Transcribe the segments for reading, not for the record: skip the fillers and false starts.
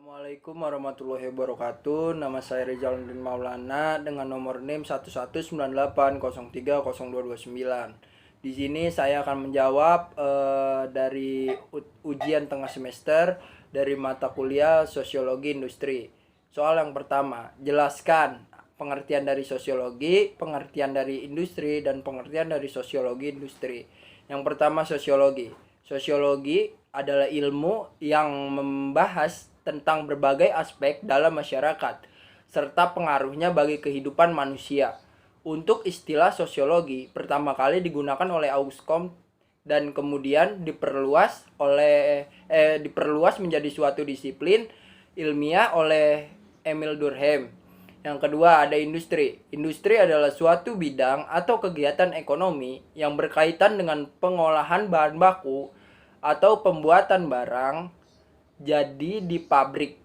Assalamualaikum warahmatullahi wabarakatuh. Nama saya Rizaluddin Maulana dengan nomor NIM 1198030229. Di sini saya akan menjawab dari ujian tengah semester dari mata kuliah Sosiologi Industri. Soal yang pertama, jelaskan pengertian dari sosiologi, pengertian dari industri, dan pengertian dari sosiologi industri. Yang pertama, sosiologi. Sosiologi adalah ilmu yang membahas tentang berbagai aspek dalam masyarakat serta pengaruhnya bagi kehidupan manusia. Untuk istilah sosiologi pertama kali digunakan oleh Auguste Comte dan kemudian diperluas menjadi suatu disiplin ilmiah oleh Emile Durkheim. Yang kedua ada industri. Industri adalah suatu bidang atau kegiatan ekonomi yang berkaitan dengan pengolahan bahan baku atau pembuatan barang jadi di pabrik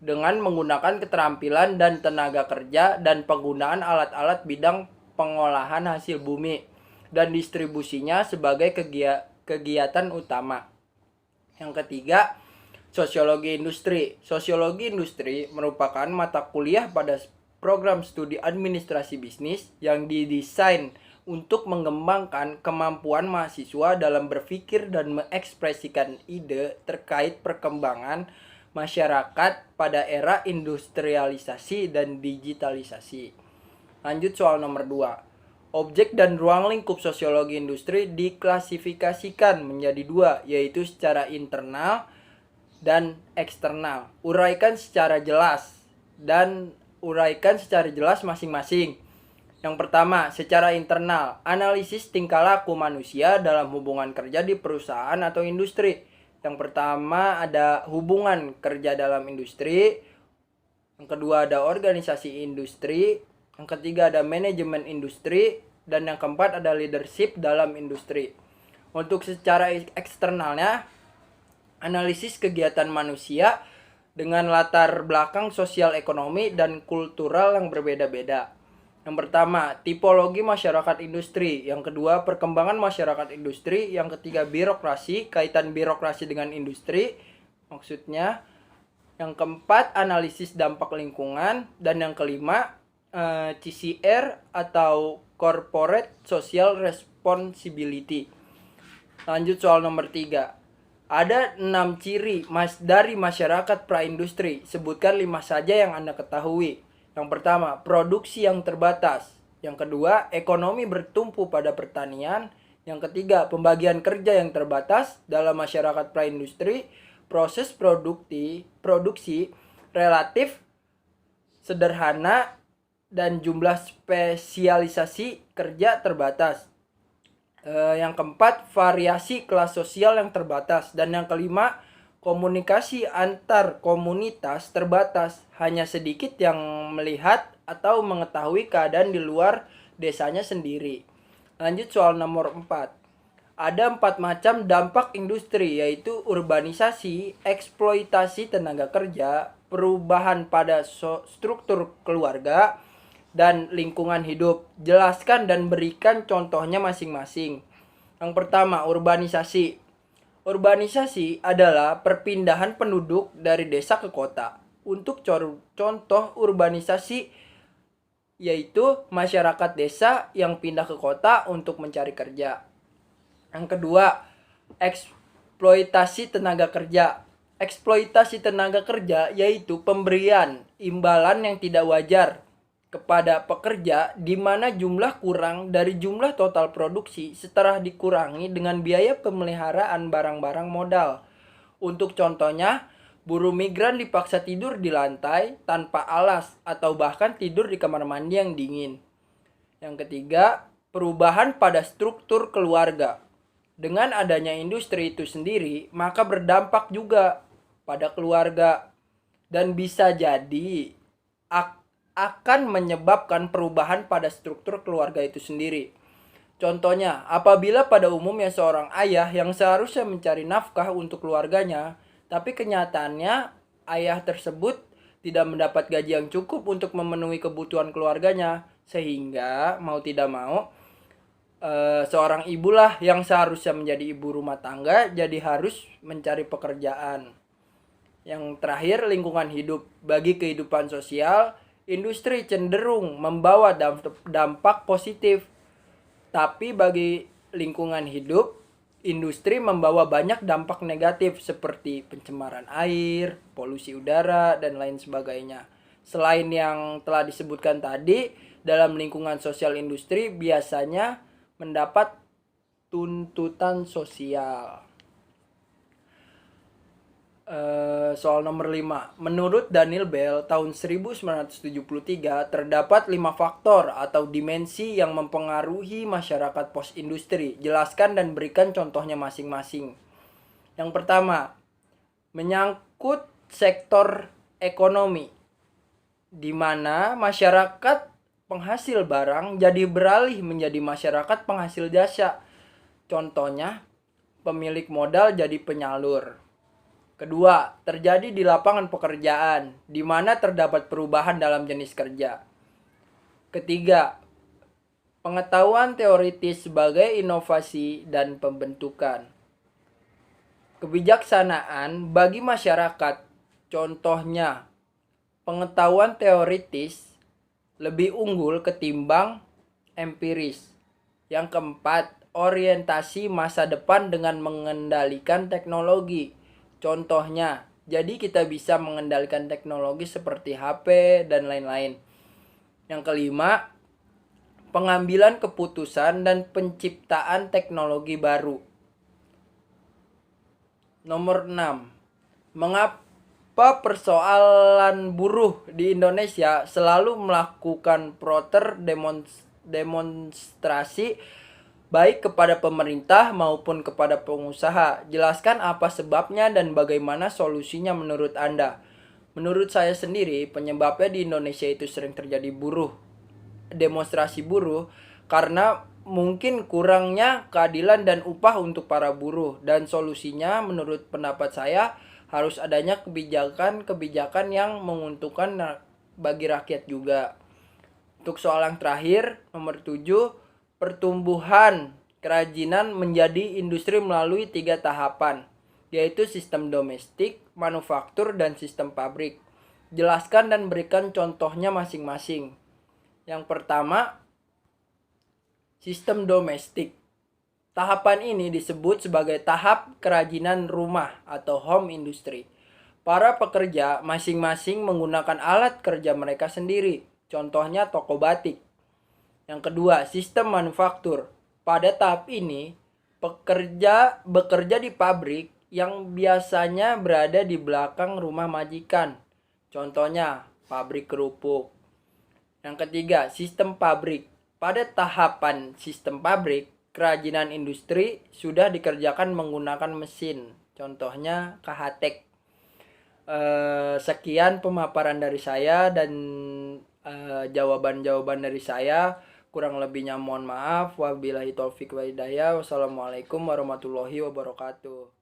dengan menggunakan keterampilan dan tenaga kerja dan penggunaan alat-alat bidang pengolahan hasil bumi dan distribusinya sebagai kegiatan utama. Yang ketiga, sosiologi industri. Sosiologi industri merupakan mata kuliah pada program studi administrasi bisnis yang didesain untuk mengembangkan kemampuan mahasiswa dalam berpikir dan mengekspresikan ide terkait perkembangan masyarakat pada era industrialisasi dan digitalisasi. Lanjut soal nomor 2. Objek dan ruang lingkup sosiologi industri diklasifikasikan menjadi dua, yaitu secara internal dan eksternal. Uraikan secara jelas masing-masing. Yang pertama, secara internal, analisis tingkah laku manusia dalam hubungan kerja di perusahaan atau industri. Yang pertama ada hubungan kerja dalam industri, yang kedua ada organisasi industri, yang ketiga ada manajemen industri, dan yang keempat ada leadership dalam industri. Untuk secara eksternalnya, analisis kegiatan manusia dengan latar belakang sosial ekonomi dan kultural yang berbeda-beda. Yang pertama, tipologi masyarakat industri. Yang kedua, perkembangan masyarakat industri. Yang ketiga, birokrasi, kaitan birokrasi dengan industri. Maksudnya, yang keempat, analisis dampak lingkungan. Dan yang kelima, CSR atau Corporate Social Responsibility. Lanjut soal nomor 3. Ada 6 ciri dari masyarakat praindustri. Sebutkan 5 saja yang Anda ketahui. Yang pertama, produksi yang terbatas. Yang kedua, ekonomi bertumpu pada pertanian. Yang ketiga, pembagian kerja yang terbatas dalam masyarakat praindustri. Proses produksi relatif sederhana dan jumlah spesialisasi kerja terbatas. Yang keempat, variasi kelas sosial yang terbatas. Dan yang kelima, komunikasi antar komunitas terbatas, hanya sedikit yang melihat atau mengetahui keadaan di luar desanya sendiri. Lanjut soal nomor 4. Ada 4 macam dampak industri, yaitu urbanisasi, eksploitasi tenaga kerja, perubahan pada struktur keluarga, dan lingkungan hidup. Jelaskan dan berikan contohnya masing-masing. Yang pertama, urbanisasi. Urbanisasi adalah perpindahan penduduk dari desa ke kota. Untuk contoh urbanisasi yaitu masyarakat desa yang pindah ke kota untuk mencari kerja. Yang kedua, eksploitasi tenaga kerja. Eksploitasi tenaga kerja yaitu pemberian imbalan yang tidak wajar kepada pekerja di mana jumlah kurang dari jumlah total produksi setelah dikurangi dengan biaya pemeliharaan barang-barang modal. Untuk contohnya, buruh migran dipaksa tidur di lantai tanpa alas atau bahkan tidur di kamar mandi yang dingin. Yang ketiga, perubahan pada struktur keluarga. Dengan adanya industri itu sendiri, maka berdampak juga pada keluarga dan bisa jadi akan menyebabkan perubahan pada struktur keluarga itu sendiri. Contohnya, apabila pada umumnya seorang ayah yang seharusnya mencari nafkah untuk keluarganya, tapi kenyataannya ayah tersebut tidak mendapat gaji yang cukup untuk memenuhi kebutuhan keluarganya, sehingga mau tidak mau seorang ibulah yang seharusnya menjadi ibu rumah tangga jadi harus mencari pekerjaan. Yang terakhir, lingkungan hidup. Bagi kehidupan sosial, industri cenderung membawa dampak positif. Tapi bagi lingkungan hidup, industri membawa banyak dampak negatif seperti pencemaran air, polusi udara, dan lain sebagainya. Selain yang telah disebutkan tadi, dalam lingkungan sosial industri biasanya mendapat tuntutan sosial. Soal nomor 5. Menurut Daniel Bell tahun 1973 terdapat 5 faktor atau dimensi yang mempengaruhi masyarakat post-industri. Jelaskan dan berikan contohnya masing-masing. Yang pertama, menyangkut sektor ekonomi, di mana masyarakat penghasil barang jadi beralih menjadi masyarakat penghasil jasa. Contohnya, pemilik modal jadi penyalur. Kedua, terjadi di lapangan pekerjaan, di mana terdapat perubahan dalam jenis kerja. Ketiga, pengetahuan teoritis sebagai inovasi dan pembentukan. Kebijaksanaan bagi masyarakat, contohnya pengetahuan teoritis lebih unggul ketimbang empiris. Yang keempat, orientasi masa depan dengan mengendalikan teknologi. Contohnya, jadi kita bisa mengendalikan teknologi seperti HP dan lain-lain. Yang kelima, pengambilan keputusan dan penciptaan teknologi baru. Nomor 6. Mengapa persoalan buruh di Indonesia selalu melakukan protes demonstrasi baik kepada pemerintah maupun kepada pengusaha? Jelaskan apa sebabnya dan bagaimana solusinya menurut Anda. Menurut saya sendiri, penyebabnya di Indonesia itu sering terjadi demonstrasi buruh karena mungkin kurangnya keadilan dan upah untuk para buruh. Dan solusinya menurut pendapat saya harus adanya kebijakan yang menguntungkan bagi rakyat juga. Untuk soal yang terakhir, nomor 7, pertumbuhan kerajinan menjadi industri melalui 3 tahapan, yaitu sistem domestik, manufaktur, dan sistem pabrik. Jelaskan dan berikan contohnya masing-masing. Yang pertama, sistem domestik. Tahapan ini disebut sebagai tahap kerajinan rumah atau home industry. Para pekerja masing-masing menggunakan alat kerja mereka sendiri, contohnya toko batik. Yang kedua, sistem manufaktur. Pada tahap ini, pekerja bekerja di pabrik yang biasanya berada di belakang rumah majikan. Contohnya, pabrik kerupuk. Yang ketiga, sistem pabrik. Pada tahapan sistem pabrik, kerajinan industri sudah dikerjakan menggunakan mesin. Contohnya, KHTek. Sekian pemaparan dari saya dan jawaban-jawaban dari saya. Kurang lebihnya mohon maaf. Wabillahi taufik wa hidayah. Wassalamualaikum warahmatullahi wabarakatuh.